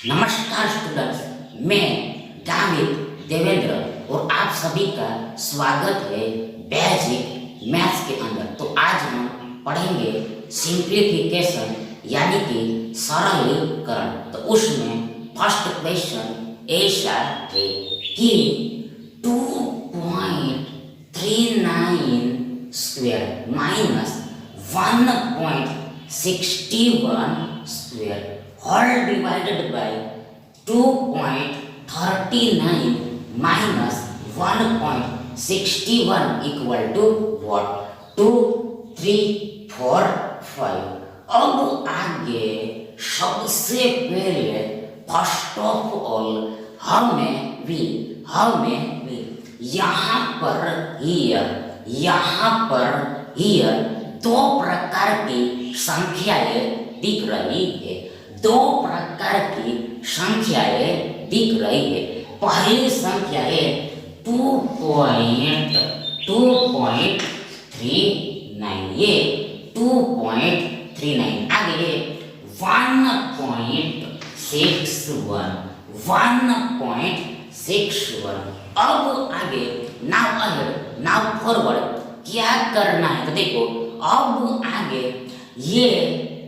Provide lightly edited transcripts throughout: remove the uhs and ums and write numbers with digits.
नमस्कार स्टूडेंट्स, मैं दाविद देवेंद्र और आप सभी का स्वागत है बेसिक मैथ्स के अंदर। तो आज हम पढ़ेंगे सिंप्लीफिकेशन यानी कि सरलीकरण। तो उसमें फर्स्ट क्वेश्चन ऐसा है कि 2.39 square minus 1.61 square all divided by 2.39 minus 1.61 equal to what? 2, 3, 4, 5। अब आगे सबसे पहले फर्स्ट ऑफ ऑल हमें भी यहाँ पर हियर दो प्रकार की संख्याएं दिख रही है। दो प्रकार की संख्याएं दिख रही है। पहली संख्या है 2.39, ये 2.39। आगे 1.61। अब आगे नाउ फॉरवर्ड क्या करना है? तो देखो अब आगे ये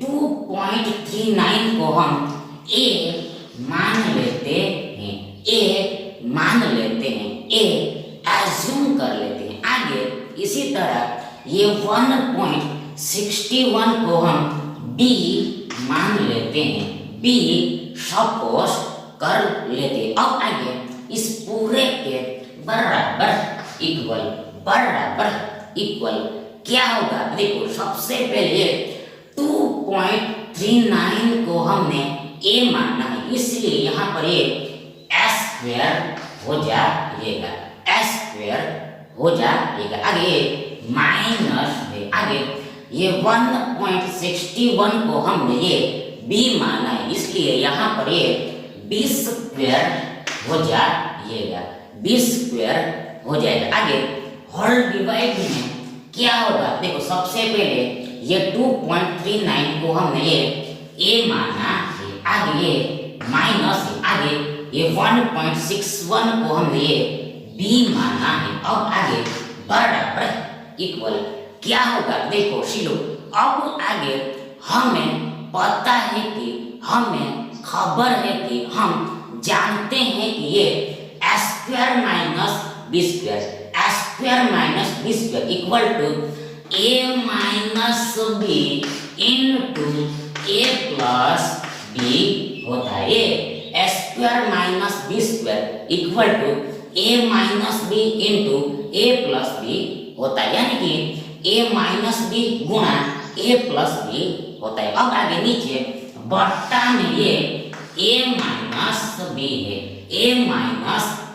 2.39 को हम a मान लेते हैं, एज्यूम कर लेते हैं। आगे इसी तरह ये 1.61 को हम b मान लेते हैं, b सपोज कर लेते हैं। अब आगे इस पूरे के बराबर इक्वल क्या होगा? देखो सबसे पहले 2.39 को हमने a माना है, इसलिए यहाँ पर ये स्क्वायर हो जाएगा। आगे माइनस है। आगे ये 1.61 को हमने ये b माना है, इसलिए यहाँ पर ये b स्क्वायर हो जाएगा। आगे होल डिवाइड में क्या होगा? देखो सबसे पहले ये 2.39 को हमने ये a माना है, आगे ये माइनस है। आगे ये 1.61 को हमने ये b माना है। अब आगे बराबर इक्वल क्या होगा? देखो शिलो, अब आगे हमें पता है कि हमें खबर है कि हम जानते हैं कि ये square minus b square equal to a minus b into a plus b होता है। ये square minus b square equal to a minus b into a plus b होता है, यानी कि a माइनस b गुणा a प्लस b होता है। अब आगे नीचे बट्टा में ये a माइनस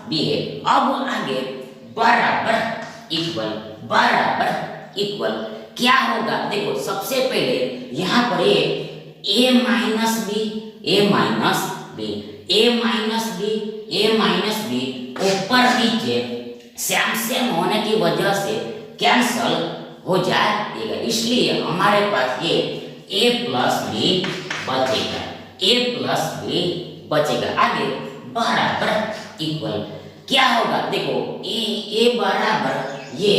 b है। अब आगे बराबर इक्वल क्या होगा? देखो सबसे पहले यहाँ पर ये a माइनस b ऊपर नीचे सेम होने की वजह से कैंसल हो जाएगा, इसलिए हमारे पास ये a प्लस b बचेगा। आगे बराबर इक्वल क्या होगा? देखो a बराबर ये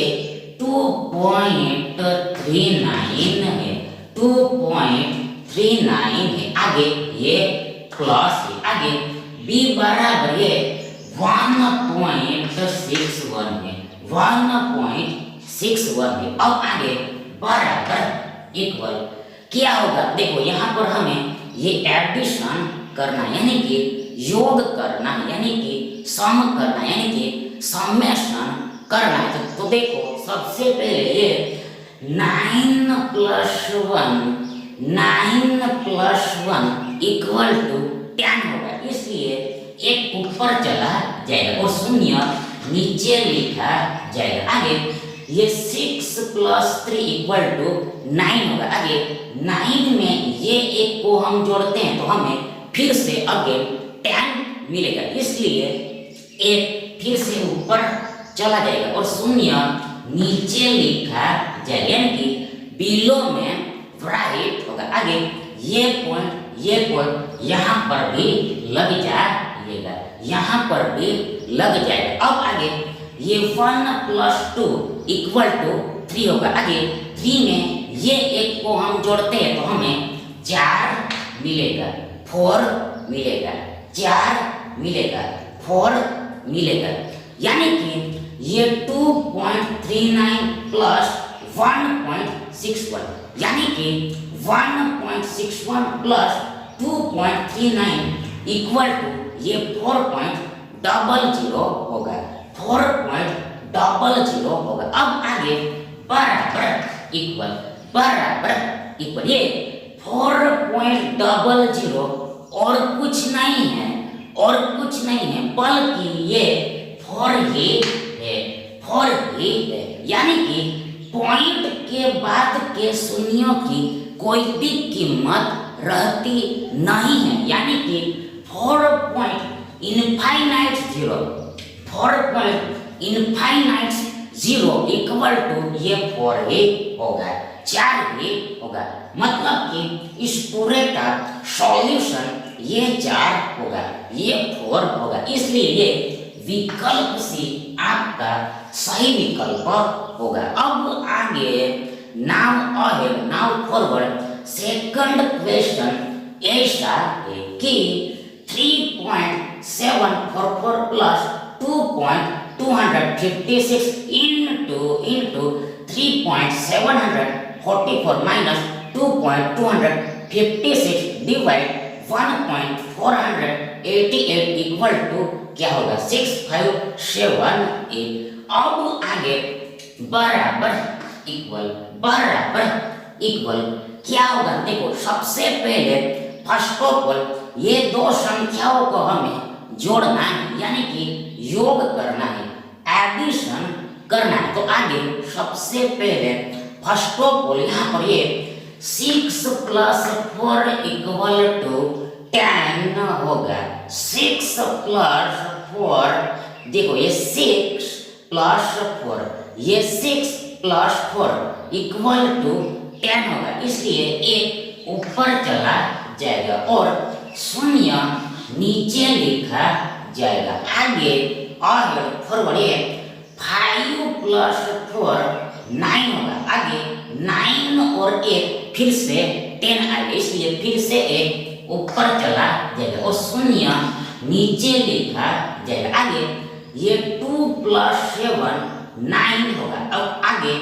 2.39 है, 2.39 है। आगे ये प्लस है। आगे b बराबर ये 1.61 है, 1.61 है। अब आगे बराबर इक्वल क्या होगा? देखो यहाँ पर हमें ये एडिशन करना है, यानी कि योग करना है, यानी कि सम करना है, यानी कि समेशन करना है। तो देखो सबसे पहले ये 9 प्लस 1 इक्वल टू 10 होगा, इसलिए एक ऊपर चला जाएगा और शून्य नीचे लिखा जाएगा। आगे ये 6 प्लस 3 इक्वल टू 9 होगा। आगे 9 में ये एक को हम जोड़ते हैं तो हमें फिर से आगे 10 मिलेगा, इसलिए एक फिर से ऊपर चला जाएगा और शून्य नीचे लिखा जाएगा, यानी कि बिलो में राइट होगा। आगे ये पॉइंट ये पॉइंट यहाँ पर भी लग जाएगा, यहाँ पर भी लग जाएगा। अब आगे ये 1 + 2 = 3 होगा। आगे 3 में ये एक को हम जोड़ते हैं तो हमें 4 मिलेगा, 4 मिलेगा, 4 मिलेगा, 4 मिलेगा। यानी कि ये 2.39 + 1.61, यानी कि 1.61 + 2.39 = ये 4.00 होगा, 4.00 होगा। अब आगे बराबर इक्वल ये 4.00 और कुछ नहीं है, बल्कि ये 4 ही है, यानी कि पॉइंट के बाद के शून्यों की कोई भी कीमत रहती नहीं है, यानी कि 4.0 = ये 4 ही होगा, 4 ही होगा। मतलब कि इस पूरे का सॉल्यूशन ये 4 होगा, ये 4 होगा। इसलिए ये विकल्प सी आपका सही विकल्प होगा। अब आगे नाउ फॉरवर्ड सेकंड क्वेश्चन ऐसा है कि 3.744 + 2.256 into 3.744 - 2.256 divide 1.488 = क्या होगा? 6578। अब आगे बराबर इक्वल क्या होगा? देखो, सबसे पहले फर्स्ट ऑफ ऑल ये दो संख्याओं को हमें जोड़ना है, यानी कि योग करना है, एडिशन करना है। तो आगे सबसे पहले फर्स्ट ऑफ ऑल यहाँ पर ये 6 + 4 = 10 होगा। 6 + 4, देखो ये 6 + 4, ये 6 + 4 = 10 होगा। इसलिए एक ऊपर चला जाएगा और शून्य नीचे लिखा जाएगा। आगे फॉरवर्ड 5 + 4 9 होगा। आगे 9 और 1 फिर से 10 आएगा, इसलिए फिर से एक ऊपर चला जाएगा और शून्य नीचे लिखा जाएगा। आगे ये 2 + 7 9 होगा। अब आगे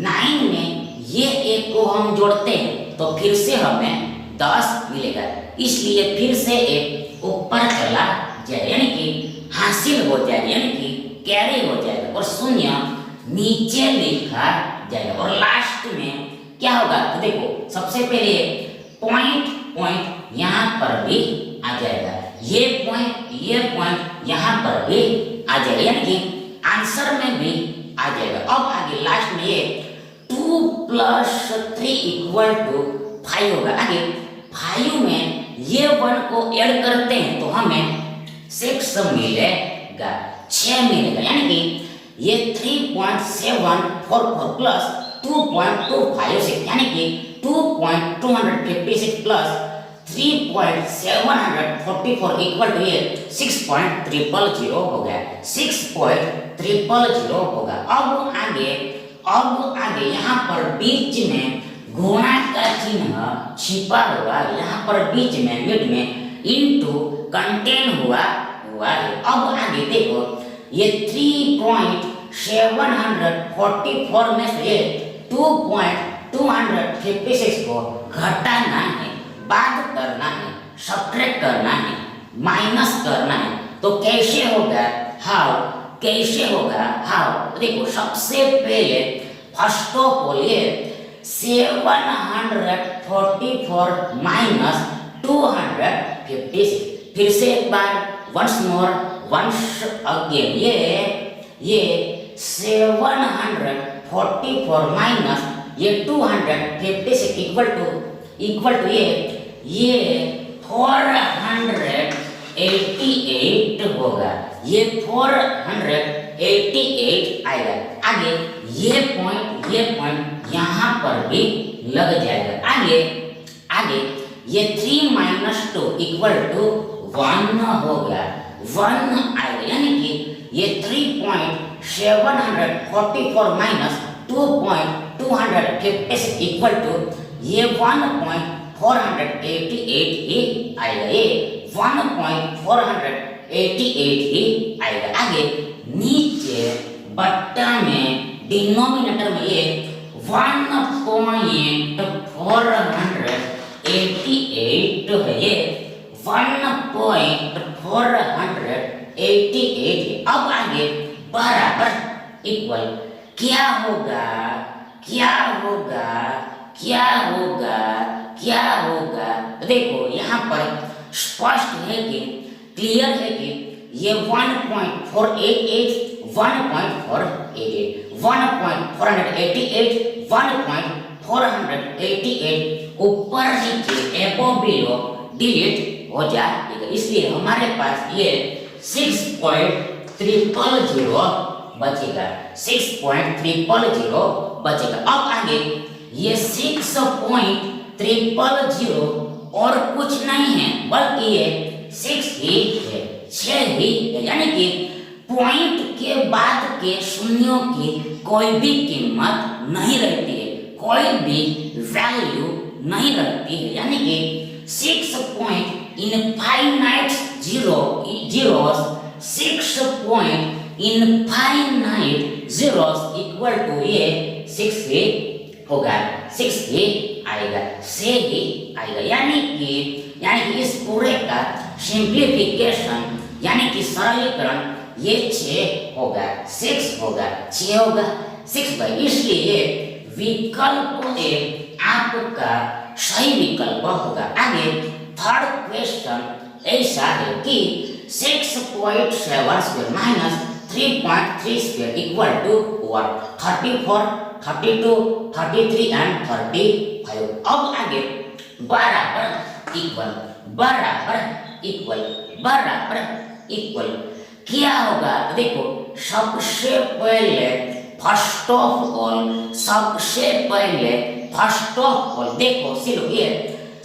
9 में ये एक को हम जोड़ते हैं तो फिर से हमें 10 मिलेगा, इसलिए फिर से एक ऊपर चला जाएगा, यानी कि हासिल हो जाएगा, यानी कि कैरी हो जाएगा और शून्य नीचे लिखा जाएगा। और लास्ट में क्या होगा? तो देखो, सबसे पहले पॉइंट यहाँ पर भी आ जाएगा, ये पॉइंट यहाँ पर भी आ जाएगा, यानी कि आंसर में भी आ जाएगा। अब आगे लास्ट में ये 2 + 3 = 5 होगा। आगे 5 में ये 1 को ऐड करते हैं तो हमें 6 मिलेगा, 6 मिलेगा, यानी कि ये 3.744 + 2.256, यानी कि 2.256 + 3.744 = ये 6.000 हो गया, 6.000 होगा। अब आगे यहाँ पर बीच में गुणा का चिन्ह छिपा हुआ, यहाँ पर बीच में मिड में इनटू कंटेन हुआ है। अब आगे देखो, ये 3.744 में से 2.256 को घटाना है, बात करना है, सब्ट्रैक्ट करना है, माइनस करना है। तो कैसे होगा? हाउ? देखो, सबसे पहले फर्स्ट ऑफ ऑल ये 744 - 256, फिर से एक बार once again ये 744 माइनस ये 256 इक्वल टू ये 488 होगा, ये 488 आएगा। आगे ये पॉइंट यहाँ पर भी लग जाएगा। आगे ये 3 माइनस 2 इक्वल टू 1 होगा, 1 आएगा, यानी कि ये 3.744 माइनस 2.256 इक्वल टू ये 1.488 ही आएगा, ये 1.488 ही आएगा। आगे नीचे बट्टा में डिनोमिनेटर में ये 1.488 है, ये 1.488। अब आगे बराबर इक्वल क्या होगा, क्या होगा, क्या होगा, क्या होगा? देखो यहाँ पर स्पष्ट है कि क्लियर है कि ये 1.488 1.488 1.488 1.488 ऊपर नीचे एबो बिलो डिलीट हो जाएगा, इसलिए हमारे पास ये 6.300 बचेगा, 6.300 बचेगा। अब आगे ये 6.300 और कुछ नहीं है बल्कि ये 6 ही है, 6 ही है, यानी कि पॉइंट के बाद के शून्यों की कोई भी कीमत नहीं रहती है, कोई भी वैल्यू नहीं रहती है, यानी कि 6.infinite zeros इक्वल टू ये 6 ही होगा, 6 ही आएगा, से ही आएगा, यानी कि इस पूरे का सिंप्लीफिकेशन यानी कि सरलीकरण ये 6 होगा, 6 होगा, 6 होगा, 6 बाई, इसलिए विकल्प ए आपका सही विकल्प होगा। आगे थर्ड क्वेश्चन ऐसा है कि 6.7 square minus 3.3 square equal to what? 34, 32, 33 and 35। अब आगे बराबर इक्वल, बराबर इक्वल, बराबर इक्वल क्या होगा? देखो सबसे पहले फर्स्ट ऑफ ऑल, सबसे पहले फर्स्ट ऑफ ऑल देखो सिर्फ ये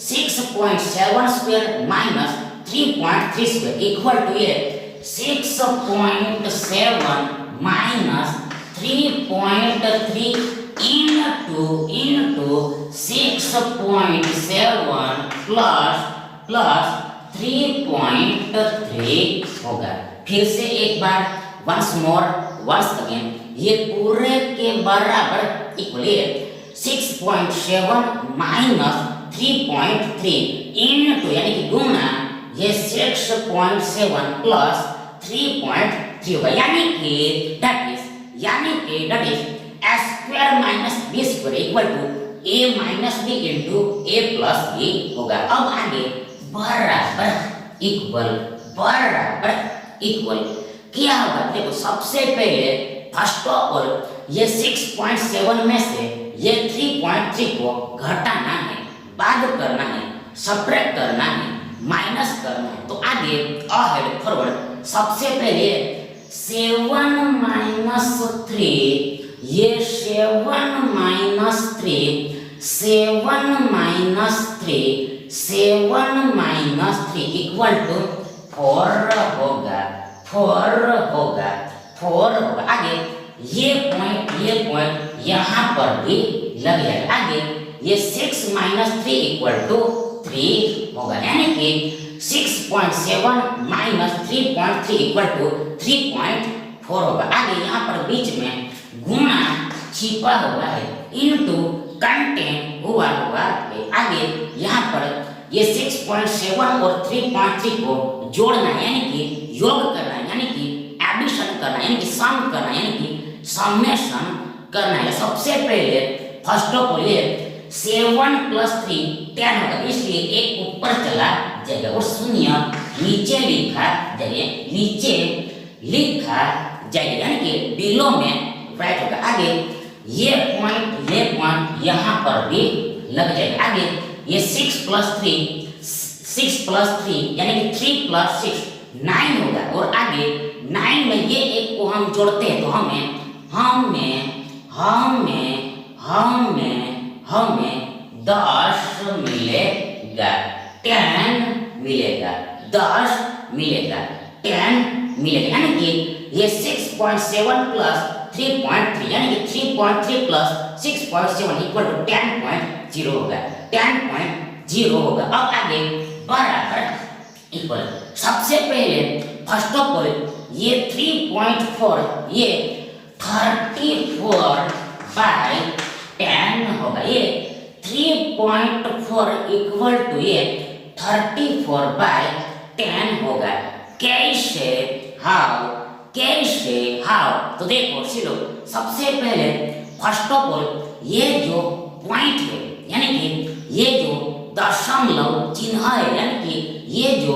6.7 square minus 3.3 square equal to ये 6.7 माइनस 3.3 into 6.7 प्लस 3.3 होगा। फिर से एक बार वंस मोर वंस अगेन, ये पूरे के बराबर इक्वल 6.7 माइनस 3.3 इनटू यानी कि गुना ये 6.7 प्लस 3.3 होगा, यानी कि that is a square minus b square equal to a minus b into a plus b होगा। अब आगे बराबर इक्वल, बराबर इक्वल क्या होगा? देखो सबसे पहले फर्स्ट ऑफ ऑल ये 6.7 में से ये 3.3 को घटाना है, बाद करना है, सब्ट्रैक्ट करना है, माइनस करना है। तो आगे अहेड फॉरवर्ड सबसे पहले 7 माइनस 3, ये 7 minus 3, 7 minus 3, 7 minus 3 equal to 4 होगा, 4 होगा, 4 होगा। आगे ये पॉइंट यहाँ पर भी लग जाएगा। आगे ये 6 माइनस 3 इक्वल टू 3 होगा, यानी कि 6.7 माइनस 3.3 इक्वल टू 3.4 होगा। आगे यहाँ पर बीच में गुणा छिपा हुआ है, इनटू कंटेंट हुआ है। आगे यहाँ पर ये 6.7 और 3.3 को जोड़ना है, यानी कि योग करना है, यानी कि एडिशन करना है, यानी कि सम करना है, यानी कि समेशन करना है। सबसे पहले फर्स्ट ऑफ ऑल ये 7 प्लस 3 10 होगा, इसलिए एक ऊपर चला जाएगा और शून्य नीचे लिखा जाएगा, नीचे लिखा जाएगा, यानी कि बिलो में राइट होगा। आगे ये पॉइंट यहाँ पर भी लग जाएगा। आगे ये 6 प्लस 3 यानी कि 3 प्लस 6 9 होगा, और आगे 9 में ये एक को हम जोड़ते हैं तो हमें 10 मिलेगा। मिलेगा 10 मिलेगा, 10 मिलेगा, 10 मिलेगा, यानी कि ये 6.7 प्लस 3.3 यानी कि 3.3 प्लस 6.7 इक्वल टू 10.0 होगा, 10.0 होगा। अब आगे बराबर इक्वल, सबसे पहले फर्स्ट ऑफ ऑल ये 3.4 ये 34 बाय 10 होगा, ये 3.4 इक्वल टू ये 34 बाय 10 होगा। कैसे हाउ तो देखो सिलो, सबसे पहले फर्स्ट ऑफ ऑल ये जो पॉइंट है यानी कि ये जो दशमलव चिन्ह है यानी कि ये जो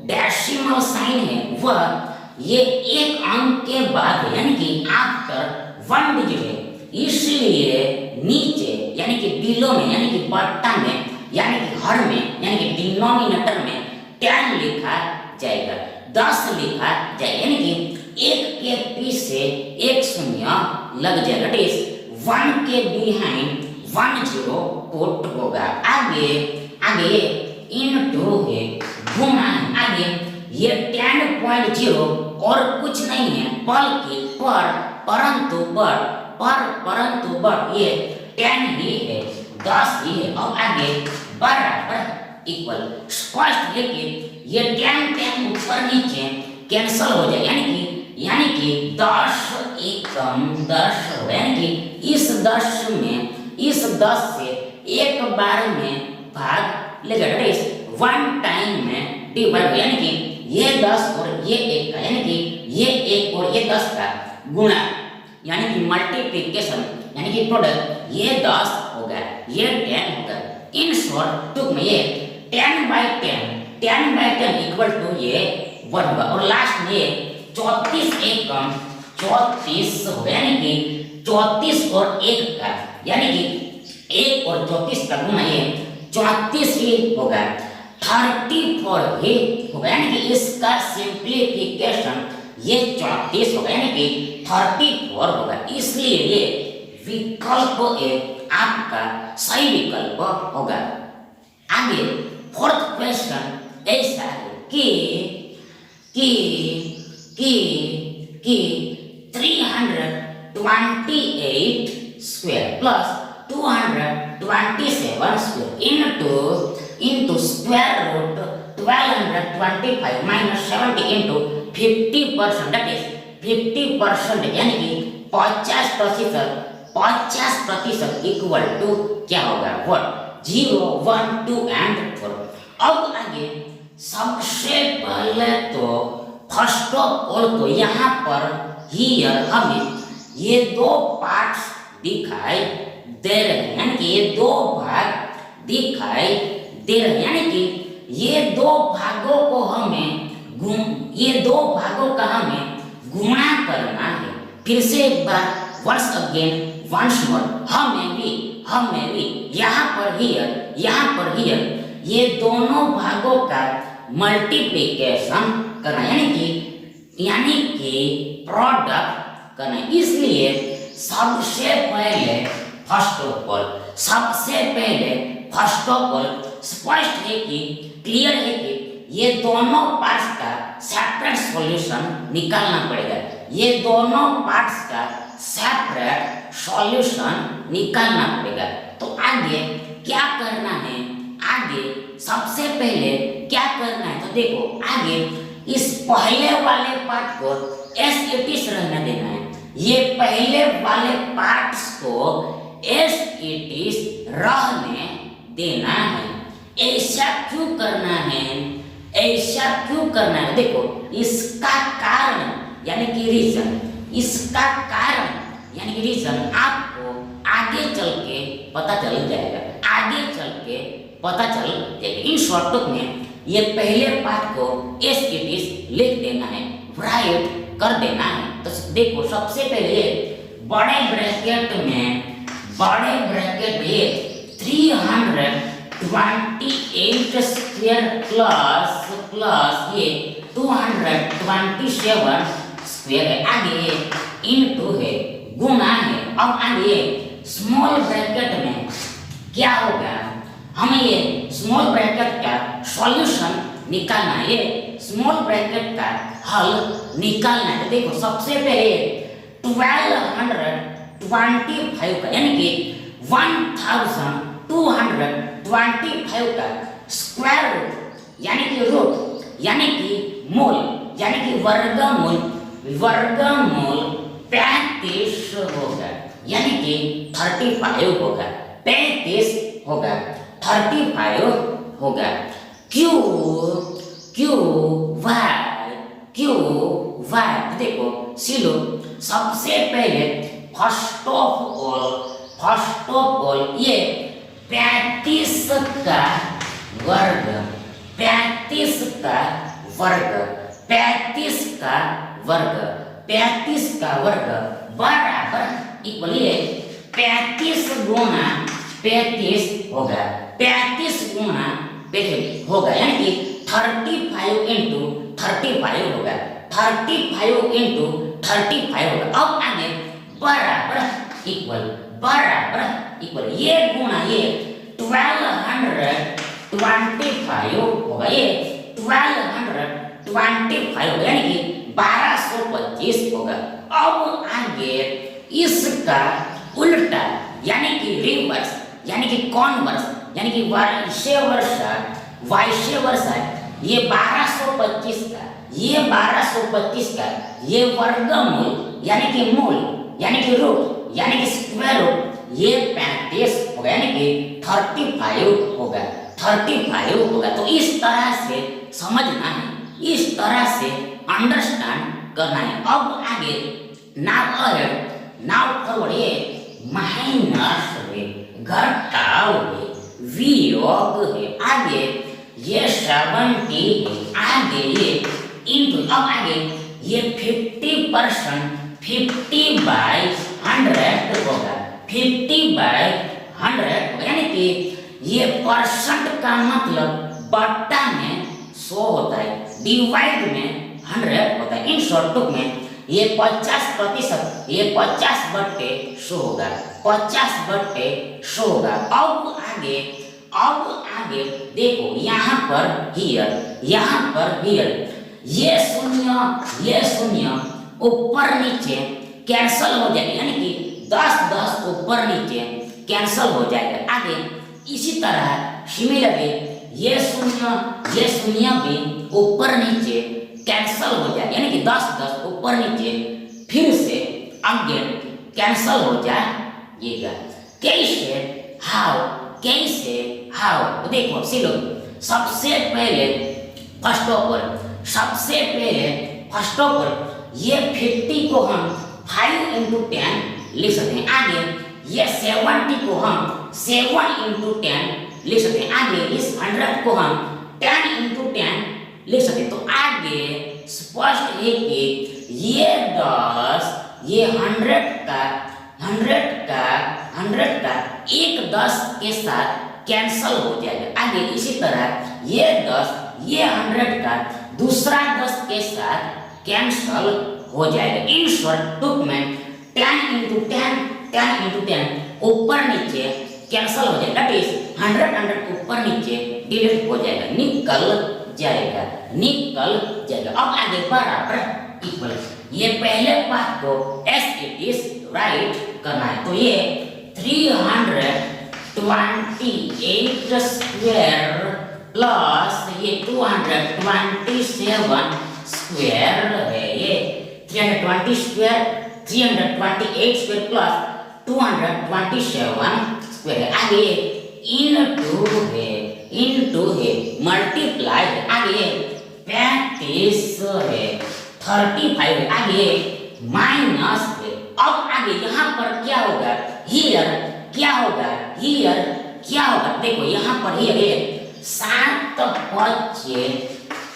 डेसिमल साइन है वह ये एक अंक के बाद है यानी कि आफ्टर 1 डिजिट है, इसलिए नीचे यानी कि बिलो में यानी कि बट्टा में यानी कि हर में यानी कि डिनोमिनेटर में 10 लिखा जाएगा, 10 लिखा जाएगा, यानी कि एक के पीछे एक शून्य लग जाएगा, इट इज 1 के बिहाइंड 1 0 पुट होगा। आगे इनटू है गुना है, आगे ये 10.0 और कुछ नहीं है बल्कि परंतु बट ये 10 ही है, 10 ही है। अब आगे बराबर इक्वल स्पष्ट, लेकिन ये 10 ऊपर नीचे कैंसल हो जाए यानी कि 10 एकम 10 हो, यानी कि इस 10 से एक बार में भाग लेगा, दैट इज 1 टाइम में डिवाइड हो, यानी कि ये 10 और ये 1 का यानी कि ये 1 और ये 10 का गुणा यानी कि मल्टीप्लिकेशन यानी कि प्रोडक्ट, ये 10 होगा ये 10 होगा। इन शॉर्ट टुक में ये 10/10 इक्वल टू ये 1 होगा और लास्ट में ये 34 एकम 34 होगा, यानी कि 34 और 1 का यानी कि 1 और 34 का गुना ये 34 ही होगा, 34 ही होगा, यानी कि इसका सिंप्लीफिकेशन ये 34 होगा यानी कि 34 होगा, इसलिए ये विकल्प ए आपका सही विकल्प होगा। आगे फोर्थ क्वेश्चन ऐसा है कि 328 square plus 227 square into square root 1225 minus 70 into 50%, that is 50% यानी कि 50% इक्वल टू क्या होगा, 0 1 2 and 4। अब आगे सबसे पहले तो फर्स्ट ऑफ ऑल तो यहाँ पर हियर हमें ये 2 पार्ट्स दिखाई दे रहे हैं, यानी कि ये 2 भाग दिखाई दे रहे हैं, यानी कि ये 2 भागों को हमें ये 2 भागों का हमें गुणा करना है। फिर से एक बार वंस अगेन वंस मोर, हमें भी यहाँ पर हियर ये दोनों भागों का मल्टीप्लिकेशन करना यानी कि प्रोडक्ट करना। इसलिए सबसे पहले फर्स्ट ऑफ ऑल स्पष्ट है कि क्लियर है कि ये दोनों पार्ट्स का सेपरेट सॉल्यूशन निकालना पड़ेगा, ये दोनों पार्ट्स का सेपरेट सॉल्यूशन निकालना पड़ेगा। तो आगे क्या करना है, आगे सबसे पहले क्या करना है तो देखो आगे इस पहले वाले पार्ट को एस इट इज रहने देना है, ये पहले वाले पार्ट्स को एस इट इज रहने देना है। ऐसा क्यों करना है, देखो इसका कारण यानी कि रीजन आपको आगे चल के पता चल जाएगा, इन शॉर्ट में ये पहले पार्ट को एस इट इज लिख देना है, राइट कर देना है। तो देखो सबसे पहले बड़े ब्रैकेट में 328 स्क्वायर प्लस ये 227 स्क्वायर है, आगे इनटू है गुना है। अब आगे स्मॉल ब्रैकेट में क्या होगा, हमें ये स्मॉल ब्रैकेट का सॉल्यूशन निकालना है, ये स्मॉल ब्रैकेट का हल निकालना है। तो देखो सबसे पहले 1225 का यानी कि 1225 का स्क्वायर रूट यानी कि रूट यानी कि मूल यानी कि वर्गमूल 35 होगा, यानी कि 35 होगा, 35 होगा, 35 होगा। क्यू वाई देखो सिलो सबसे पहले फर्स्ट ऑफ ऑल ये 35 का वर्ग 35 का वर्ग बराबर इक्वल ये 35 गुना 35 होगा, 35 गुना 35 होगा, यानी कि 35 इंटू 35 होगा, 35 इंटू 35 होगा। अब आगे बराबर इक्वल ये गुना ये 1225 होगा, ये 1225 होगा, यानी कि 1225 होगा। अब आगे इसका उल्टा यानी कि रिवर्स यानी कि कॉन्वर्स यानी कि वाइसे वर्षा ये 1225 का ये वर्गमूल यानी कि मूल यानी कि रूट यानी कि स्क्वायर रूट ये 35 होगा, यानी कि 35 होगा। तो इस तरह से समझना है, इस तरह से अंडरस्टैंड करना है। अब आगे नाउ फॉरवर्ड ये माइनस है, घटाव है, वियोग है, आगे ये 70 है, आगे ये इंटू, अब आगे ये 50% 50/100 होगा, 50/100 होगा, यानी कि ये परसेंट का मतलब बट्टा में 100 होता है, डिवाइड में 100 होता है। इन शॉर्ट टुक में ये 50%, ये 50/100 होगा, 50/100 होगा। अब आगे देखो यहाँ पर हियर ये शून्य ऊपर नीचे कैंसल हो जाएगा, यानी कि 10 ऊपर नीचे कैंसल हो जाएगा। आगे इसी तरह सिमिलरली ये शून्य भी ऊपर नीचे कैंसल हो जाएगा, यानी कि 10 ऊपर नीचे फिर से अगेन कैंसल हो जाएगा। हाउ देखो सिलो सबसे पहले फर्स्ट ऑफ ऑल ये 50 को हम 5 into 10 लिख सकते हैं। आगे ये 70 को हम 7 into 10 लिख सकते हैं। आगे इस 100 को हम 10 into 10 लिख सकते हैं। तो आगे स्पष्ट है कि ये 10 ये 100 का एक 10 के साथ कैंसल हो जाएगा। आगे इसी तरह ये 10 ये 100 का दूसरा 10 के साथ कैंसल हो जाएगा। इन शॉर्ट टुक में 10 into 10 ऊपर नीचे कैंसल हो जाएगा, दैट इज 100 ऊपर नीचे डिलीट हो जाएगा, निकल जाएगा। अब आगे बराबर इक्वल ये पहले पार्ट को एज इट इज राइट करना है। तो ये 328 स्क्वायर प्लस ये 227 स्क्वायर है, ये 328 स्क्वायर प्लस 227 स्क्वायर है। आगे इनटू है मल्टीप्लाई है, आगे 35 है, 35 है, आगे माइनस है। अब आगे यहाँ पर क्या होगा, हियर क्या होगा, देखो यहाँ पर हियर 7 5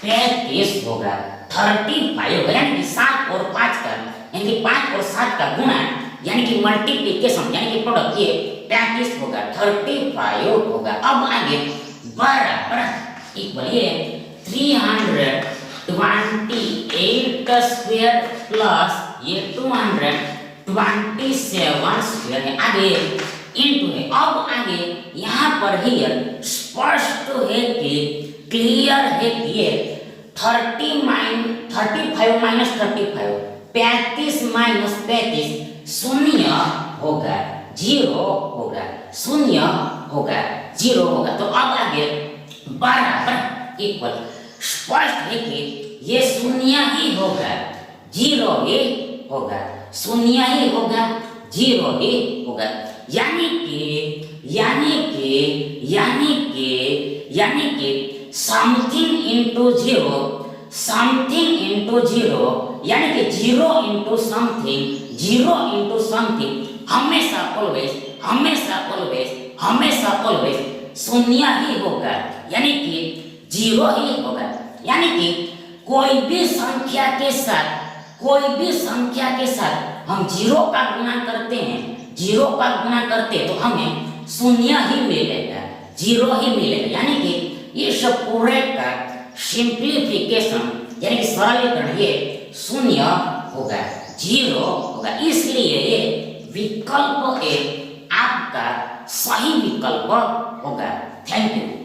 35 होगा, 35 होगा, यानी कि 7 और 5 का यानी कि 5 और 7 का गुणा यानी कि मल्टीप्लिकेशन यानी कि प्रोडक्ट ये 35 होगा, 35 होगा। अब आगे बराबर इक्वल ये 328 स्क्वायर प्लस ये 227 स्क्वायर है। आगे इंटू है। अब आगे यहाँ पर हियर स्पष्ट है कि क्लियर है कि ये 35 माइनस 35 35 माइनस 35 शून्य होगा, जीरो होगा, शून्य होगा, जीरो होगा। तो अब आगे बराबर इक्वल स्पष्ट है कि ये शून्य ही होगा, जीरो ही होगा, शून्य ही होगा, जीरो ही होगा। यानी कि something into zero, something into zero, यानी कि zero into something, zero into something हमेशा ऑलवेज, हमेशा ऑलवेज, हमेशा ऑलवेज शून्य ही होगा, यानी कि जीरो ही होगा। यानी कि कोई भी संख्या के साथ, कोई भी संख्या के साथ हम जीरो का गुणा करते हैं, जीरो का गुणा करते तो हमें शून्य ही मिलेगा, जीरो ही मिलेगा। यानी कि ये सब पूरे का सिंप्लीफिकेशन यानी कि सरलीकरण ये शून्य होगा, जीरो होगा। इसलिए ये विकल्प ए आपका सही विकल्प होगा। Thank you.